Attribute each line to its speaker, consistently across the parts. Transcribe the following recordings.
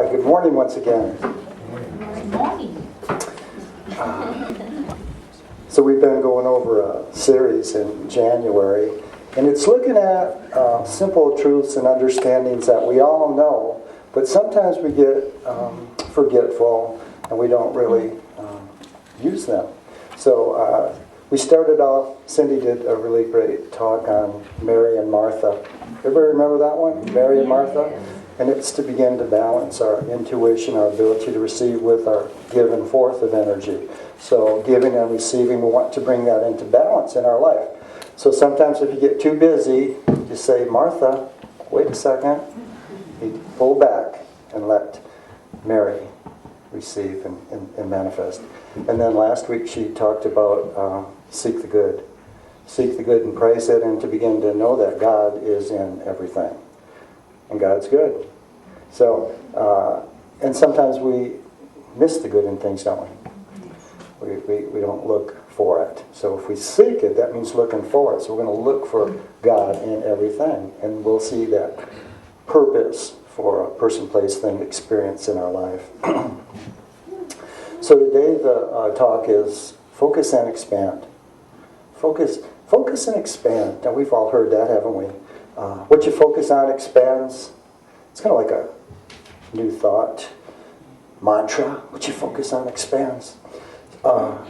Speaker 1: Hi, good morning once again.
Speaker 2: Good morning.
Speaker 1: So we've been going over a series in January, and it's looking at simple truths and understandings that we all know, but sometimes we get forgetful and we don't really use them. So we started off, Cindy did a really great talk on Mary and Martha. Everybody remember that one? Mary and Martha? And it's to begin to balance our intuition, our ability to receive with our giving forth of energy. So giving and receiving, we want to bring that into balance in our life. So sometimes if you get too busy, you say, Martha, wait a second. You pull back and let Mary receive and manifest. And then last week she talked about seek the good. Seek the good and praise it, and to begin to know that God is in everything. And God's good. So, and sometimes we miss the good in things, don't we? We don't look for it. So if we seek it, that means looking for it. So we're going to look for God in everything. And we'll see that purpose for a person, place, thing, experience in our life. So today the talk is focus and expand. Focus and expand. Now we've all heard that, haven't we? What you focus on expands. It's kind of like a new thought, mantra. What you focus on expands. So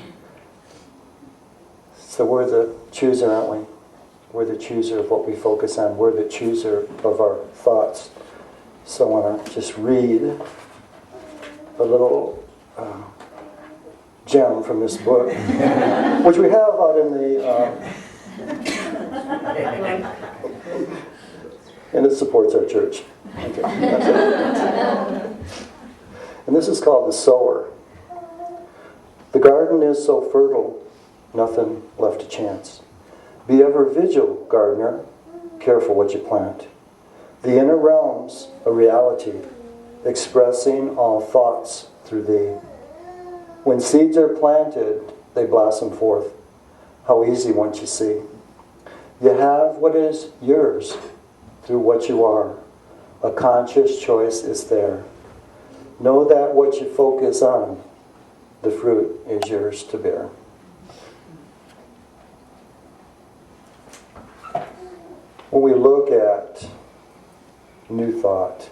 Speaker 1: we're the chooser, aren't we? We're the chooser of what we focus on. We're the chooser of our thoughts. So I want to just read a little gem from this book, which we have out in the... and it supports our church. Okay, that's it. And this is called The Sower. The garden is so fertile, nothing left to chance. Be ever vigilant, gardener, careful what you plant. The inner realm's a reality, expressing all thoughts through thee. When seeds are planted, they blossom forth. How easy once you see. You have what is yours through what you are. A conscious choice is there. Know that what you focus on, the fruit is yours to bear. When we look at new thought,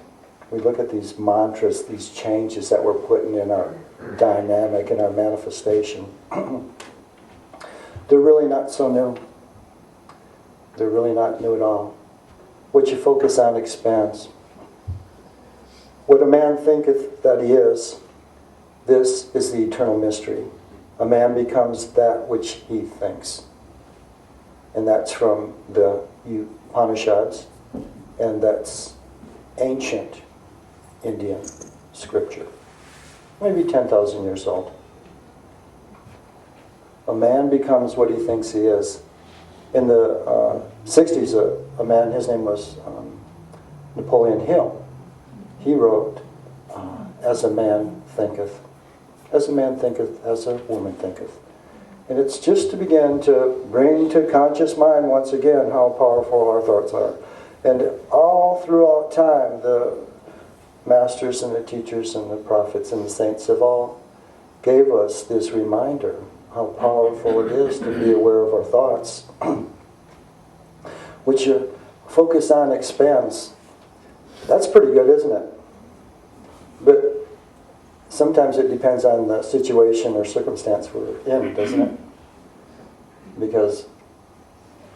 Speaker 1: we look at these mantras, these changes that we're putting in our dynamic, in our manifestation. They're really not so new. They're really not new at all. What you focus on expands. What a man thinketh that he is, this is the eternal mystery. A man becomes that which he thinks. And that's from the Upanishads, and that's ancient Indian scripture. Maybe 10,000 years old. A man becomes what he thinks he is. In the 60s, a man, his name was Napoleon Hill. He wrote, as a man thinketh, as a man thinketh, as a woman thinketh. And it's just to begin to bring to conscious mind once again how powerful our thoughts are. And all throughout time, the masters and the teachers and the prophets and the saints have all gave us this reminder how powerful it is to be aware of our thoughts. Which you focus on expands. That's pretty good, isn't it? But sometimes it depends on the situation or circumstance we're in, doesn't it? Because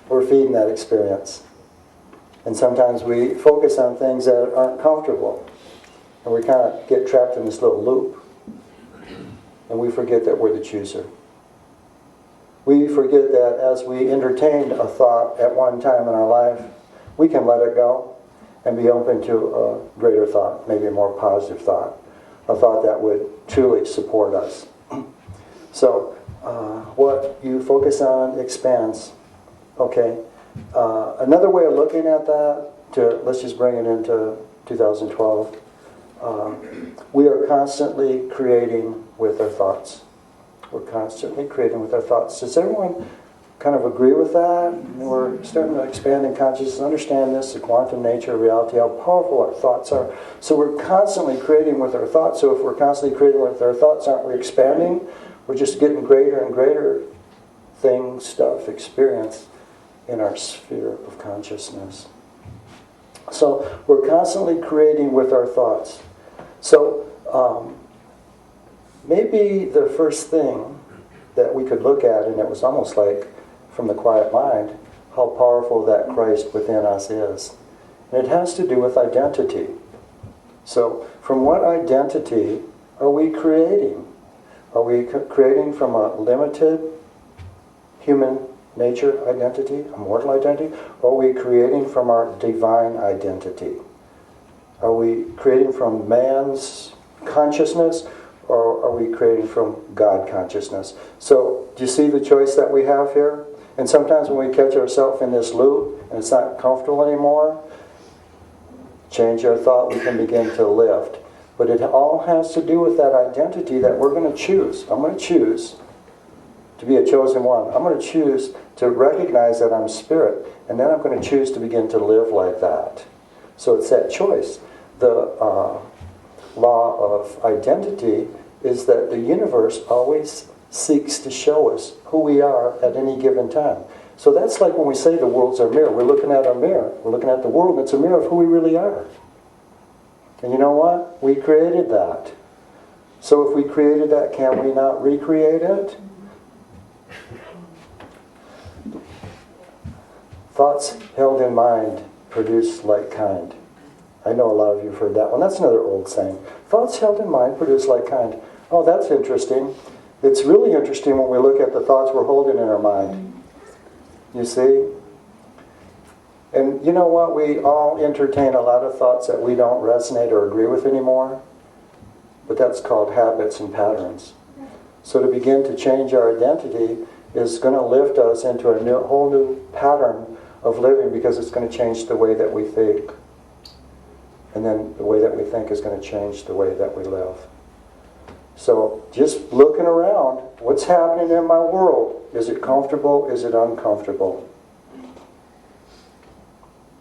Speaker 1: we're feeding that experience. And sometimes we focus on things that aren't comfortable. And we kind of get trapped in this little loop. And we forget that we're the chooser. We forget that as we entertained a thought at one time in our life, we can let it go and be open to a greater thought, maybe a more positive thought, a thought that would truly support us. So, what you focus on expands. Okay. Another way of looking at that, let's just bring it into 2012. We are constantly creating with our thoughts. We're constantly creating with our thoughts. Does everyone kind of agree with that? We're starting to expand in consciousness, understand this, the quantum nature of reality, how powerful our thoughts are. So we're constantly creating with our thoughts. So if we're constantly creating with our thoughts, aren't we expanding? We're just getting greater and greater things, stuff, experience in our sphere of consciousness. So we're constantly creating with our thoughts. So maybe the first thing that we could look at, and it was almost like from the quiet mind, how powerful that Christ within us is. And it has to do with identity. So from what identity are we creating? Are we creating from a limited human nature identity, a mortal identity? Or are we creating from our divine identity? Are we creating from man's consciousness, or are we creating from God consciousness? So, do you see the choice that we have here? And sometimes when we catch ourselves in this loop, and it's not comfortable anymore, change our thought, we can begin to lift. But it all has to do with that identity that we're going to choose. I'm going to choose to be a chosen one. I'm going to choose to recognize that I'm spirit, and then I'm going to choose to begin to live like that. So it's that choice. The law of identity is that the universe always seeks to show us who we are at any given time. So that's like when we say the world's our mirror. We're looking at our mirror. We're looking at the world, and it's a mirror of who we really are. And you know what? We created that. So if we created that, can we not recreate it? Thoughts held in mind produce like kind. I know a lot of you have heard that one. That's another old saying. Thoughts held in mind produce like kind. Oh, that's interesting. It's really interesting when we look at the thoughts we're holding in our mind. You see? And you know what? We all entertain a lot of thoughts that we don't resonate or agree with anymore. But that's called habits and patterns. So to begin to change our identity is going to lift us into a whole new pattern of living, because it's going to change the way that we think. And then the way that we think is going to change the way that we live. So just looking around, what's happening in my world? Is it comfortable? Is it uncomfortable?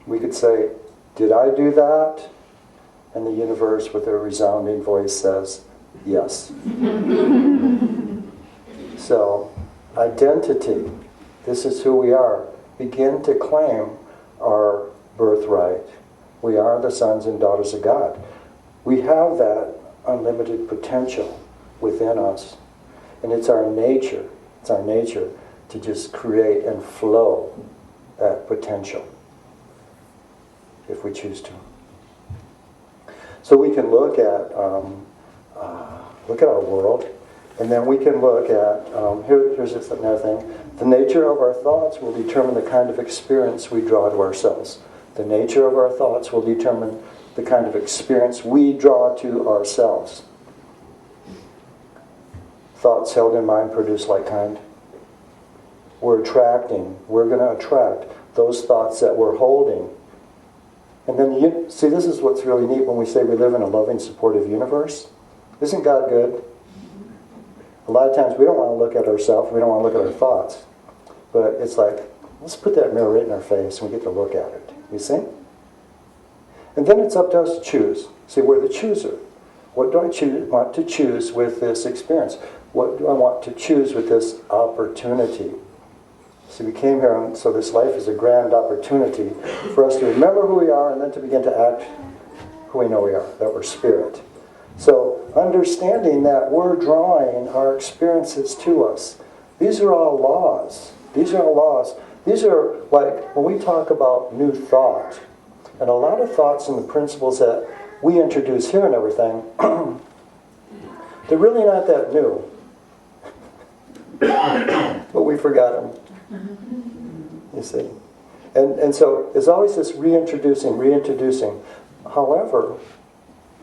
Speaker 1: We could say, did I do that? And the universe with a resounding voice says, yes. So, identity. This is who we are. Begin to claim our birthright. We are the sons and daughters of God. We have that unlimited potential within us. And it's our nature. It's our nature to just create and flow that potential, if we choose to. So we can look at our world, and then we can look at, here's just another thing. The nature of our thoughts will determine the kind of experience we draw to ourselves. The nature of our thoughts will determine the kind of experience we draw to ourselves. Thoughts held in mind produce like kind. We're going to attract those thoughts that we're holding. And then, see, this is what's really neat when we say we live in a loving, supportive universe. Isn't God good? A lot of times we don't want to look at ourselves, we don't want to look at our thoughts. But it's like, let's put that mirror right in our face and we get to look at it. You see? And then it's up to us to choose. See, we're the chooser. What do I want to choose with this experience? What do I want to choose with this opportunity? See, we came here, and so this life is a grand opportunity for us to remember who we are and then to begin to act who we know we are, that we're spirit. So, understanding that we're drawing our experiences to us. These are all laws. These are all laws. These are like, when we talk about new thought, and a lot of thoughts and the principles that we introduce here and everything, they're really not that new. But we forgot them. You see? And so there's always this reintroducing. However,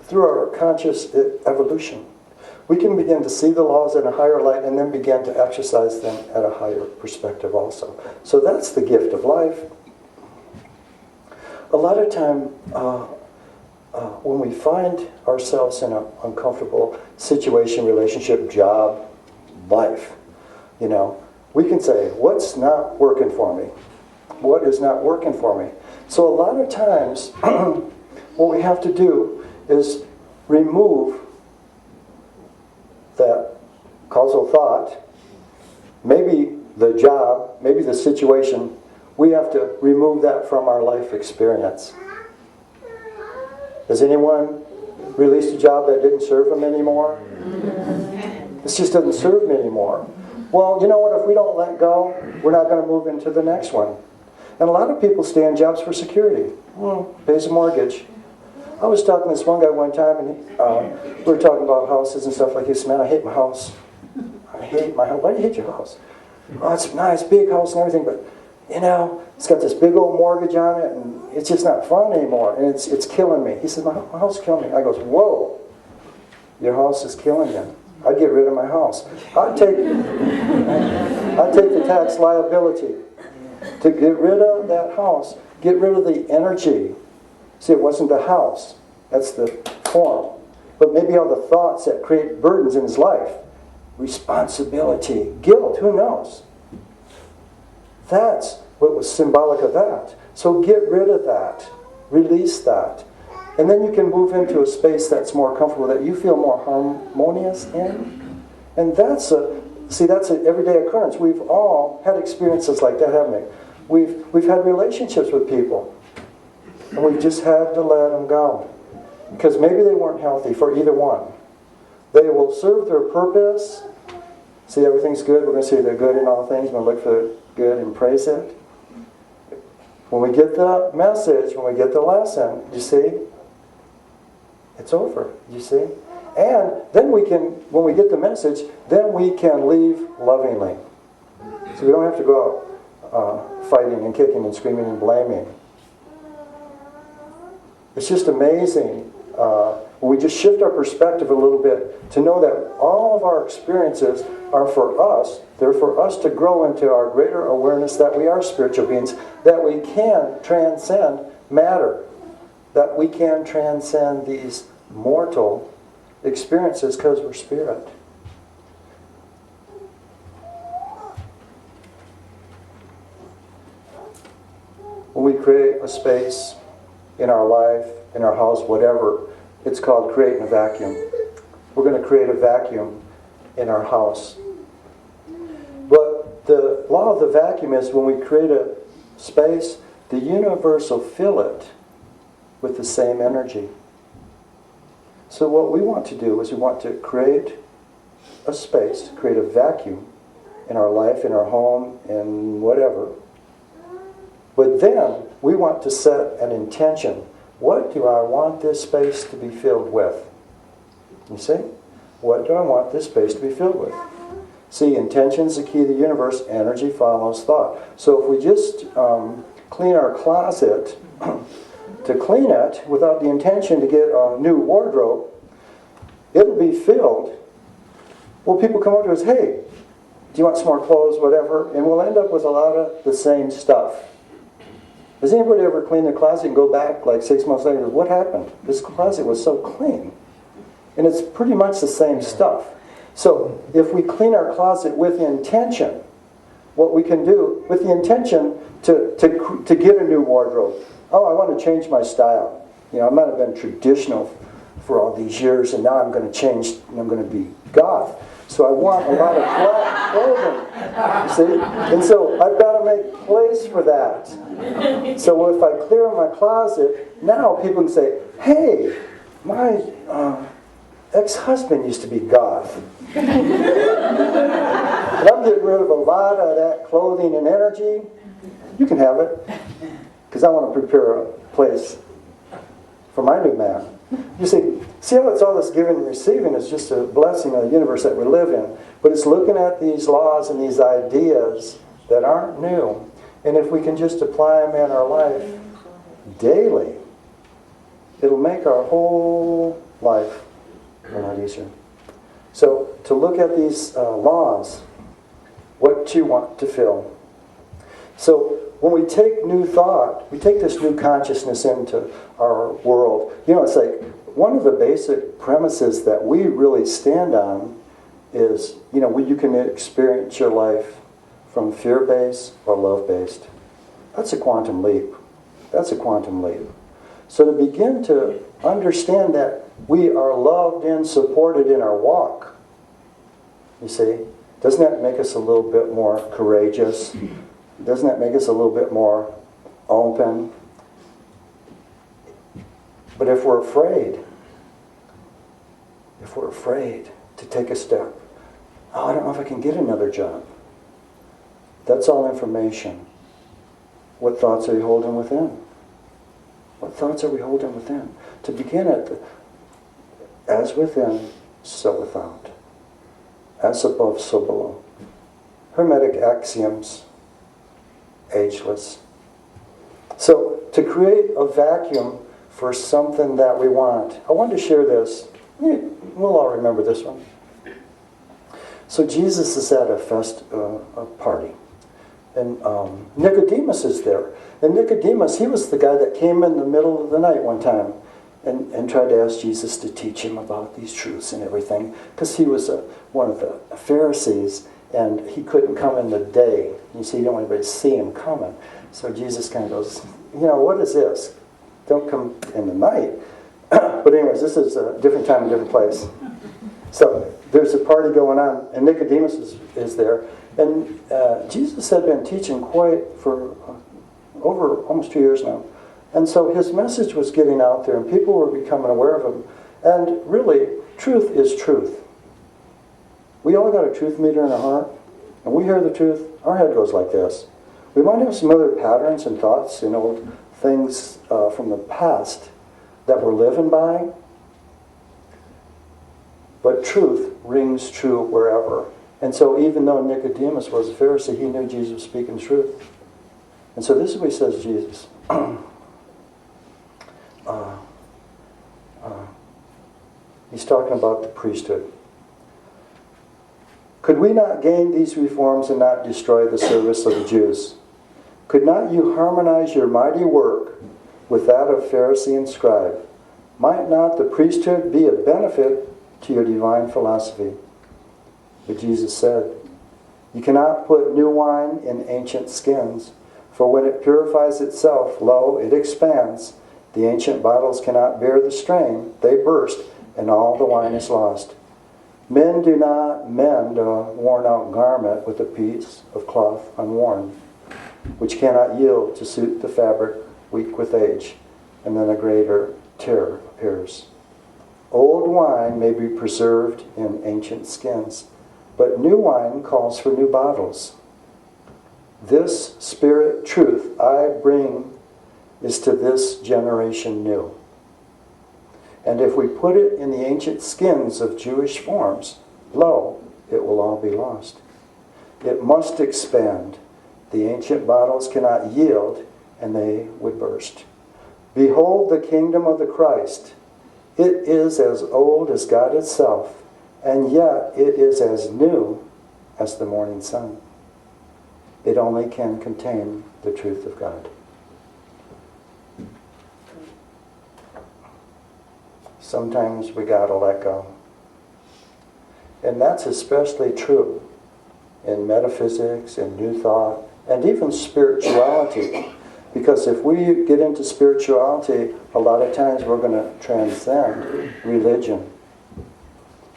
Speaker 1: through our conscious evolution, we can begin to see the laws in a higher light and then begin to exercise them at a higher perspective also. So that's the gift of life. A lot of time, when we find ourselves in an uncomfortable situation, relationship, job, life, we can say, what's not working for me? What is not working for me? So a lot of times, what we have to do is remove that causal thought, maybe the job, maybe the situation. We have to remove that from our life experience. Has anyone released a job that didn't serve them anymore? This just doesn't serve me anymore. Well, you know what? If we don't let go, we're not going to move into the next one. And a lot of people stay in jobs for security. Pays a mortgage. I was talking to this one guy one time, and we were talking about houses and stuff like this. Man, I hate my house. I hate my house. Why do you hate your house? Oh, it's a nice, big house and everything, but, you know, it's got this big old mortgage on it, and it's just not fun anymore, and it's killing me. He says, my house is killing me. I goes, whoa, your house is killing you. I'd get rid of my house. I'd take the tax liability to get rid of that house, get rid of the energy. See, it wasn't the house. That's the form. But maybe all the thoughts that create burdens in his life. Responsibility, guilt, who knows? That's what was symbolic of that. So get rid of that. Release that. And then you can move into a space that's more comfortable, that you feel more harmonious in. And that's an everyday occurrence. We've all had experiences like that, haven't we? We've had relationships with people. And we've just had to let them go. Because maybe they weren't healthy for either one. They will serve their purpose. See, everything's good. We're going to see they're good in all things. We're going to look for the good and praise it. When we get the message, when we get the lesson, you see, it's over. You see? And then we can, when we get the message, then we can leave lovingly. So we don't have to go out fighting and kicking and screaming and blaming. It's just amazing when we just shift our perspective a little bit to know that all of our experiences are for us. They're for us to grow into our greater awareness that we are spiritual beings, that we can transcend matter, that we can transcend these mortal experiences because we're spirit. When we create a space in our life, in our house, whatever, it's called creating a vacuum. We're going to create a vacuum in our house. But the law of the vacuum is when we create a space, the universe will fill it with the same energy. So what we want to do is we want to create a space, create a vacuum in our life, in our home, in whatever. But then we want to set an intention. What do I want this space to be filled with? You see? What do I want this space to be filled with? See, intention's the key to the universe. Energy follows thought. So if we just clean our closet, to clean it without the intention to get a new wardrobe, it'll be filled. Well, people come up to us, hey, do you want some more clothes, whatever? And we'll end up with a lot of the same stuff. Has anybody ever cleaned their closet and go back like 6 months later? What happened? This closet was so clean. And it's pretty much the same stuff. So if we clean our closet with intention, what we can do with the intention to get a new wardrobe. Oh, I want to change my style. You know, I might have been traditional for all these years, and now I'm going to change, and I'm going to be goth. So I want a lot of black clothing, you see? And so I've got to make place for that. So if I clear my closet, now people can say, hey, my ex-husband used to be goth. And I'm getting rid of a lot of that clothing and energy. You can have it, because I want to prepare a place for my new man. You see how it's all this giving and receiving is just a blessing of the universe that we live in. But it's looking at these laws and these ideas that aren't new. And if we can just apply them in our life daily, it'll make our whole life a lot easier. So to look at these laws, what you want to feel. So when we take new thought, we take this new consciousness into our world. You know, it's like one of the basic premises that we really stand on is, you know, you can experience your life from fear-based or love-based. That's a quantum leap. That's a quantum leap. So to begin to understand that we are loved and supported in our walk, you see, doesn't that make us a little bit more courageous? Doesn't that make us a little bit more open? But if we're afraid to take a step, oh, I don't know if I can get another job. That's all information. What thoughts are you holding within? What thoughts are we holding within? To begin at as within, so without. As above, so below. Hermetic axioms, ageless. So, to create a vacuum for something that we want. I wanted to share this. We'll all remember this one. So Jesus is at a party. And Nicodemus is there. And Nicodemus, he was the guy that came in the middle of the night one time and tried to ask Jesus to teach him about these truths and everything. Because he was one of the Pharisees, and he couldn't come in the day. You see, you don't want anybody to see him coming. So Jesus kind of goes, what is this? Don't come in the night. But anyways, this is a different time and different place. So there's a party going on, and Nicodemus is there. And Jesus had been teaching for over almost 2 years now. And so his message was getting out there, and people were becoming aware of him. And really, truth is truth. We all got a truth meter in our heart, and we hear the truth, our head goes like this. We might have some other patterns and thoughts, things from the past that we're living by, but truth rings true wherever. And so even though Nicodemus was a Pharisee, he knew Jesus was speaking truth. And so this is what he says to Jesus. He's talking about the priesthood. Could we not gain these reforms and not destroy the service of the Jews? Could not you harmonize your mighty work with that of Pharisee and scribe? Might not the priesthood be a benefit to your divine philosophy? But Jesus said, you cannot put new wine in ancient skins, for when it purifies itself, lo, it expands. The ancient bottles cannot bear the strain. They burst, and all the wine is lost. Men do not mend a worn-out garment with a piece of cloth unworn, which cannot yield to suit the fabric weak with age, and then a greater tear appears. Old wine may be preserved in ancient skins, but new wine calls for new bottles. This spirit truth I bring is to this generation new. And if we put it in the ancient skins of Jewish forms, lo, it will all be lost. It must expand. The ancient bottles cannot yield, and they would burst. Behold the kingdom of the Christ. It is as old as God itself, and yet it is as new as the morning sun. It only can contain the truth of God. Sometimes we gotta let go. And that's especially true in metaphysics and new thought and even spirituality. Because if we get into spirituality, a lot of times we're going to transcend religion.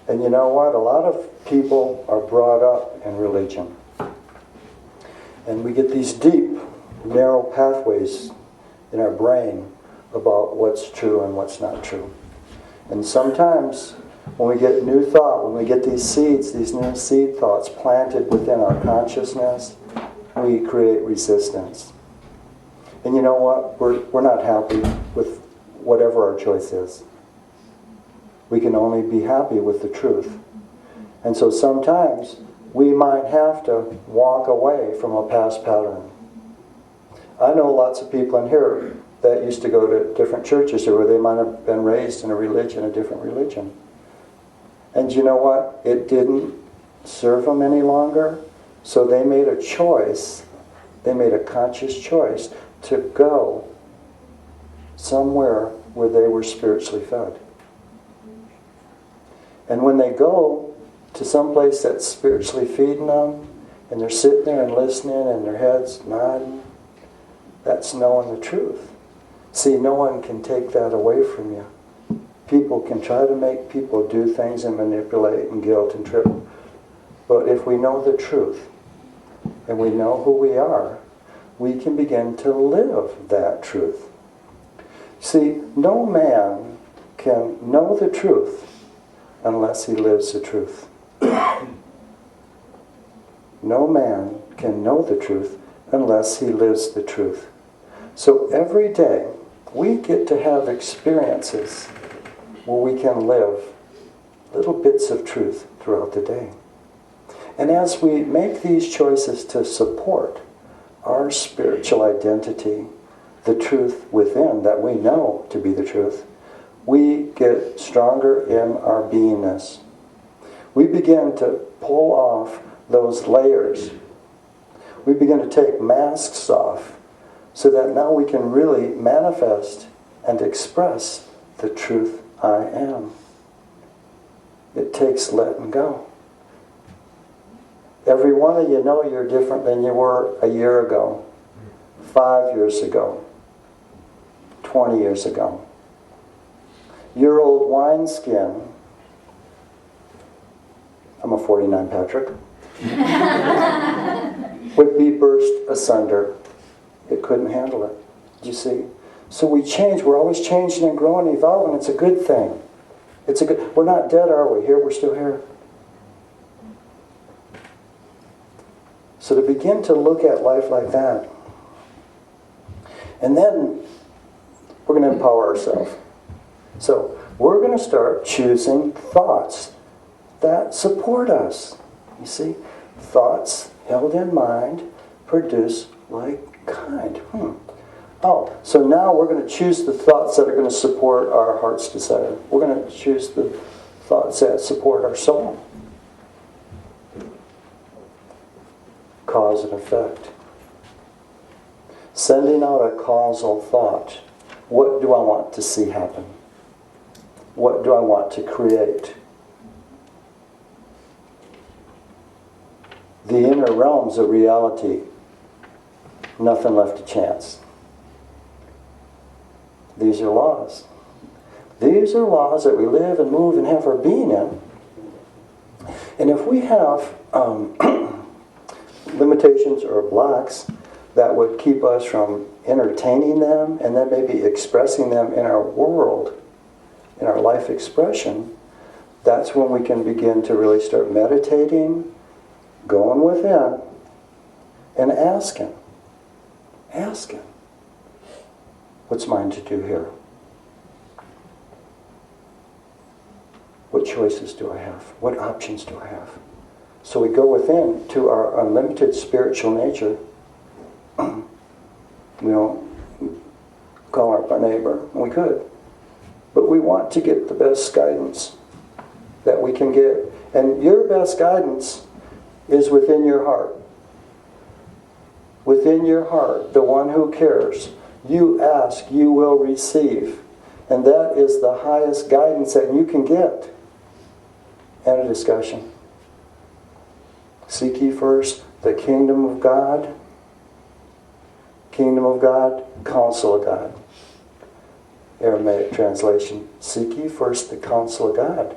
Speaker 1: And you know what? A lot of people are brought up in religion. And we get these deep, narrow pathways in our brain about what's true and what's not true. And sometimes when we get new thought, when we get these seeds, these new seed thoughts planted within our consciousness, we create resistance. And you know what? We're not happy with whatever our choice is. We can only be happy with the truth. And so sometimes we might have to walk away from a past pattern. I know lots of people in here that used to go to different churches or where they might have been raised in a different religion. And you know what? It didn't serve them any longer. So they made a choice. They made a conscious choice to go somewhere where they were spiritually fed. And when they go to some place that's spiritually feeding them, and they're sitting there and listening and their heads nodding, that's knowing the truth. See, no one can take that away from you. People can try to make people do things and manipulate and guilt and trip. But if we know the truth and we know who we are, we can begin to live that truth. See, no man can know the truth unless he lives the truth. No man can know the truth unless he lives the truth. So every day we get to have experiences where we can live little bits of truth throughout the day. And as we make these choices to support our spiritual identity, the truth within that we know to be the truth, we get stronger in our beingness. We begin to pull off those layers. We begin to take masks off so that now we can really manifest and express the truth I am. It takes letting go. Every one of you know you're different than you were a year ago, 5 years ago, 20 years ago. Your old wineskin, I'm a 49 Patrick, would be burst asunder. It couldn't handle it. Do you see? So we change. We're always changing and growing and evolving. It's a good thing. We're not dead, are we? We're still here. So to begin to look at life like that, and then we're going to empower ourselves. So we're going to start choosing thoughts that support us. You see? Thoughts held in mind produce like kind. Oh, so now we're going to choose the thoughts that are going to support our heart's desire. We're going to choose the thoughts that support our soul. Cause and effect. Sending out a causal thought. What do I want to see happen? What do I want to create? The inner realms of reality. Nothing left to chance. These are laws. These are laws that we live and move and have our being in. And if we have limitations or blocks that would keep us from entertaining them and then maybe expressing them in our world, in our life expression, that's when we can begin to really start meditating, going within, and asking, what's mine to do here? What choices do I have? What options do I have? So we go within to our unlimited spiritual nature. We don't call up our neighbor. We could. But we want to get the best guidance that we can get. And your best guidance is within your heart. Within your heart, the one who cares. You ask, you will receive. And that is the highest guidance that you can get. And a discussion. Seek ye first the kingdom of God. Kingdom of God, counsel of God. Aramaic translation. Seek ye first the counsel of God.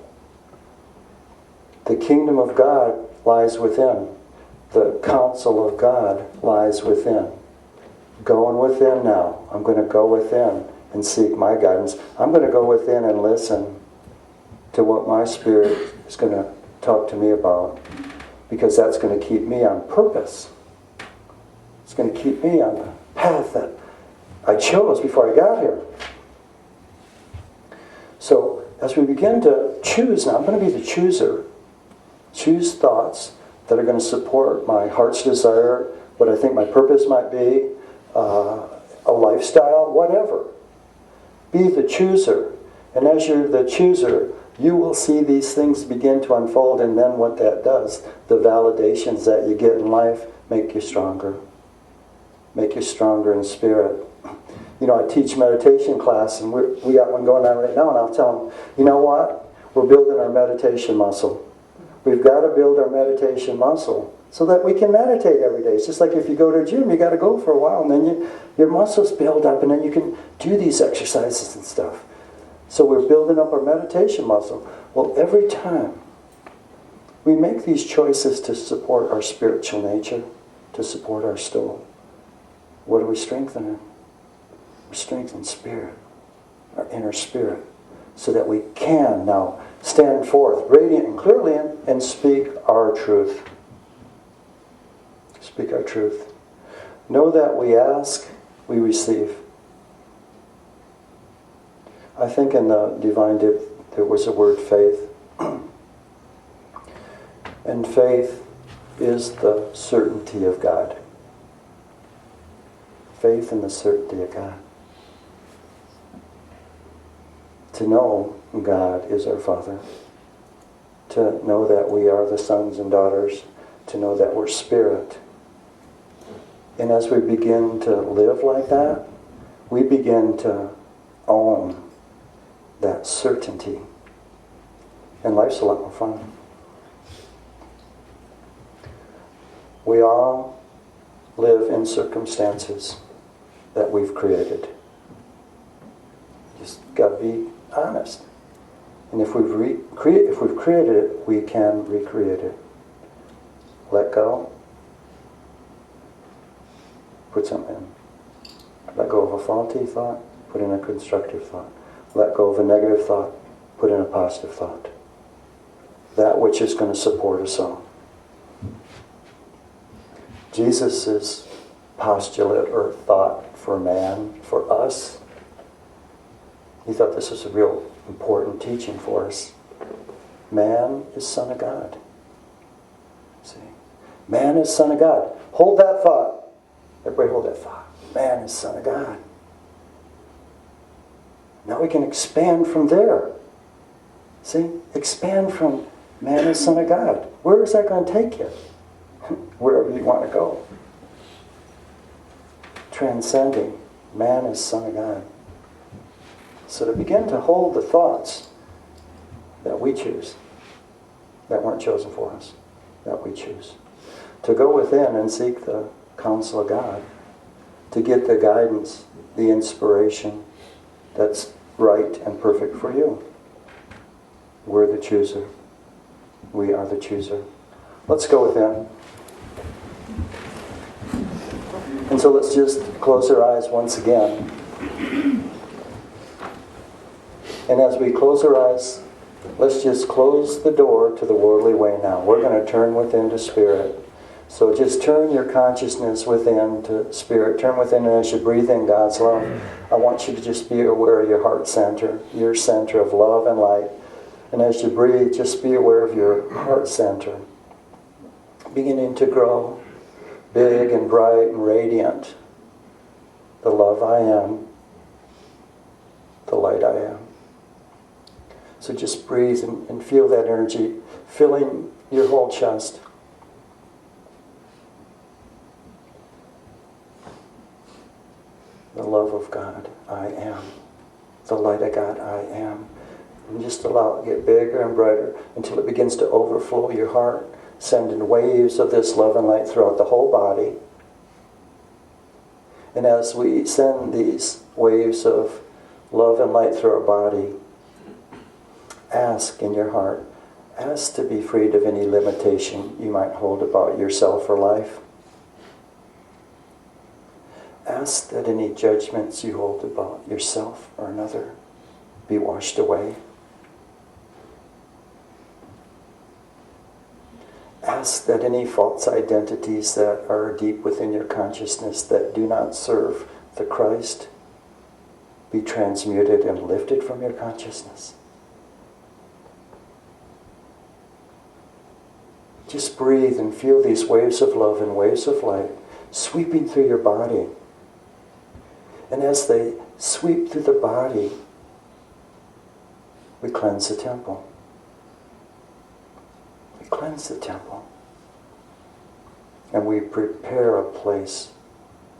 Speaker 1: The kingdom of God lies within. The counsel of God lies within. Going within now. I'm going to go within and seek my guidance. I'm going to go within and listen to what my spirit is going to talk to me about. Because that's going to keep me on purpose. It's going to keep me on the path that I chose before I got here. So as we begin to choose now, I'm going to be the chooser. Choose thoughts that are going to support my heart's desire, what I think my purpose might be, a lifestyle, whatever. Be the chooser. And as you're the chooser, you will see these things begin to unfold, and then what that does, the validations that you get in life make you stronger. Make you stronger in spirit. You know, I teach meditation class, and we got one going on right now, and I'll tell them, you know what? We're building our meditation muscle. We've got to build our meditation muscle so that we can meditate every day. It's just like if you go to a gym, you got to go for a while, and then your muscles build up, and then you can do these exercises and stuff. So we're building up our meditation muscle. Well, every time we make these choices to support our spiritual nature, to support our soul, what are we strengthening? We're strengthening spirit, our inner spirit, so that we can now stand forth radiant and clearly and speak our truth. Speak our truth. Know that we ask, we receive. I think in the Divine Dip there was a word faith. And faith is the certainty of God. Faith in the certainty of God. To know God is our Father. To know that we are the sons and daughters. To know that we're spirit. And as we begin to live like that, we begin to own that certainty. And life's a lot more fun. We all live in circumstances that we've created. Just got to be honest. And if we've created it, we can recreate it. Let go. Put something in. Let go of a faulty thought. Put in a constructive thought. Let go of a negative thought. Put in a positive thought. That which is going to support us all. Jesus' postulate or thought for man, for us, he thought this was a real important teaching for us. Man is Son of God. See? Man is Son of God. Hold that thought. Everybody hold that thought. Man is Son of God. Now we can expand from there. See? Expand from man is Son of God. Where is that going to take you? Wherever you want to go. Transcending. Man is Son of God. So to begin to hold the thoughts that we choose, that weren't chosen for us, that we choose. To go within and seek the counsel of God. To get the guidance, the inspiration that's right and perfect for you. We're the chooser. We are the chooser. Let's go within. And so let's just close our eyes once again. And as we close our eyes, let's just close the door to the worldly way now. We're going to turn within to spirit. So just turn your consciousness within to spirit. Turn within, and as you breathe in God's love, I want you to just be aware of your heart center, your center of love and light. And as you breathe, just be aware of your heart center, beginning to grow big and bright and radiant. The love I am, the light I am. So just breathe and feel that energy filling your whole chest. The love of God, I am. The light of God, I am. And just allow it to get bigger and brighter until it begins to overflow your heart, sending waves of this love and light throughout the whole body. And as we send these waves of love and light through our body, ask in your heart, ask to be freed of any limitation you might hold about yourself or life. Ask that any judgments you hold about yourself or another be washed away. Ask that any false identities that are deep within your consciousness that do not serve the Christ be transmuted and lifted from your consciousness. Just breathe and feel these waves of love and waves of light sweeping through your body. And as they sweep through the body, we cleanse the temple. We cleanse the temple. And we prepare a place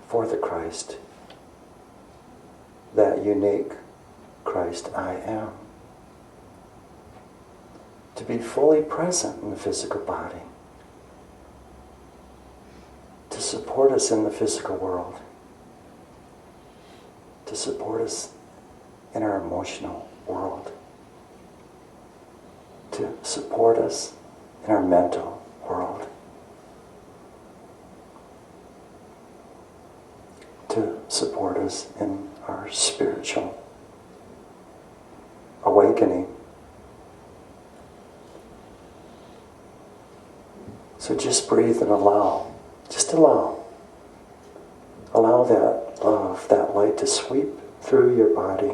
Speaker 1: for the Christ. That unique Christ I am. To be fully present in the physical body. support us in the physical world, to support us in our emotional world, to support us in our mental world, to support us in our spiritual awakening. So just breathe and allow. Just allow. Allow that love, that light to sweep through your body.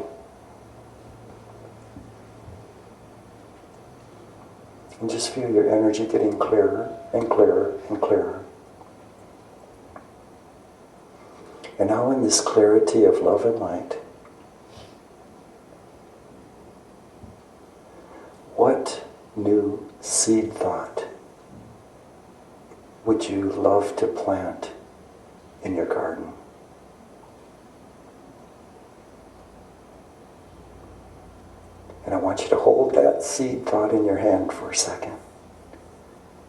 Speaker 1: And just feel your energy getting clearer and clearer and clearer. And now in this clarity of love and light, what new seed thought would you love to plant in your garden? And I want you to hold that seed thought in your hand for a second.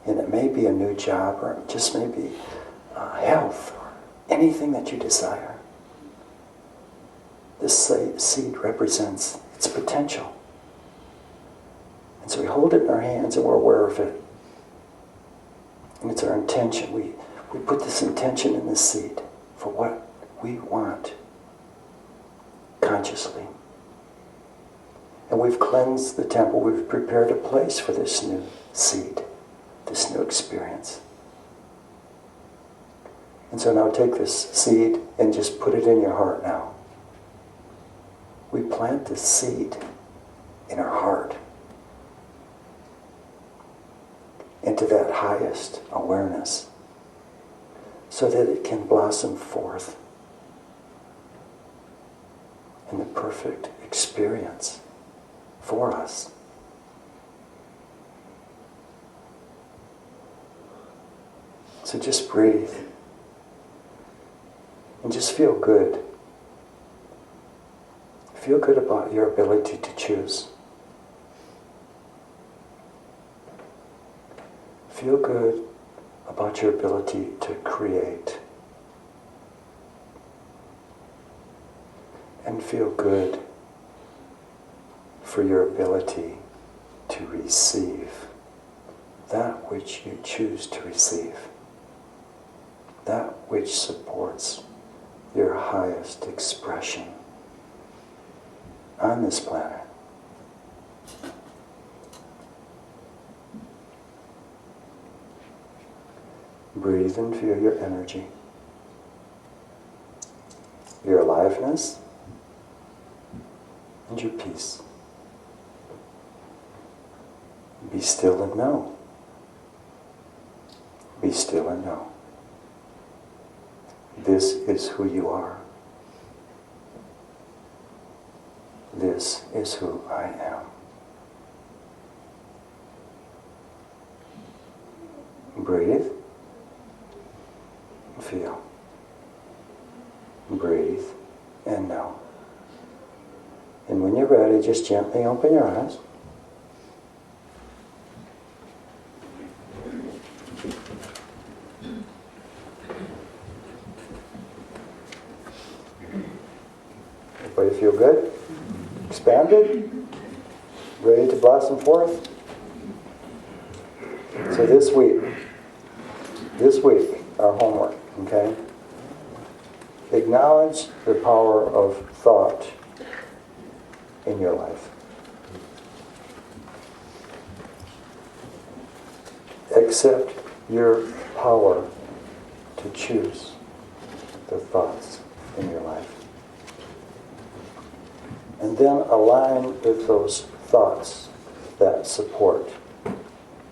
Speaker 1: And it may be a new job, or it just may be health, or anything that you desire. This seed represents its potential. And so we hold it in our hands and we're aware of it. And it's our intention. We put this intention in this seed for what we want consciously. And we've cleansed the temple. We've prepared a place for this new seed, this new experience. And so now take this seed and just put it in your heart now. We plant this seed in our heart, into that highest awareness, so that it can blossom forth in the perfect experience for us. So just breathe and just feel good. Feel good about your ability to choose. Feel good about your ability to create. And feel good for your ability to receive that which you choose to receive. That which supports your highest expression on this planet. Breathe and feel your energy, your aliveness, and your peace. Be still and know. Be still and know. This is who you are. This is who I am. Breathe. Feel. Breathe and know. And when you're ready, just gently open your eyes. Everybody feel good? Expanded? Ready to blossom forth? So this week, our homework, okay? Acknowledge the power of thought in your life. Accept your power to choose the thoughts in your life. And then align with those thoughts that support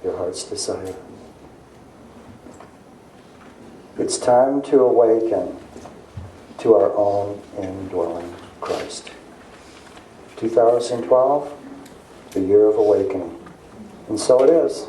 Speaker 1: your heart's desire. It's time to awaken to our own indwelling Christ. 2012, the year of awakening. And so it is.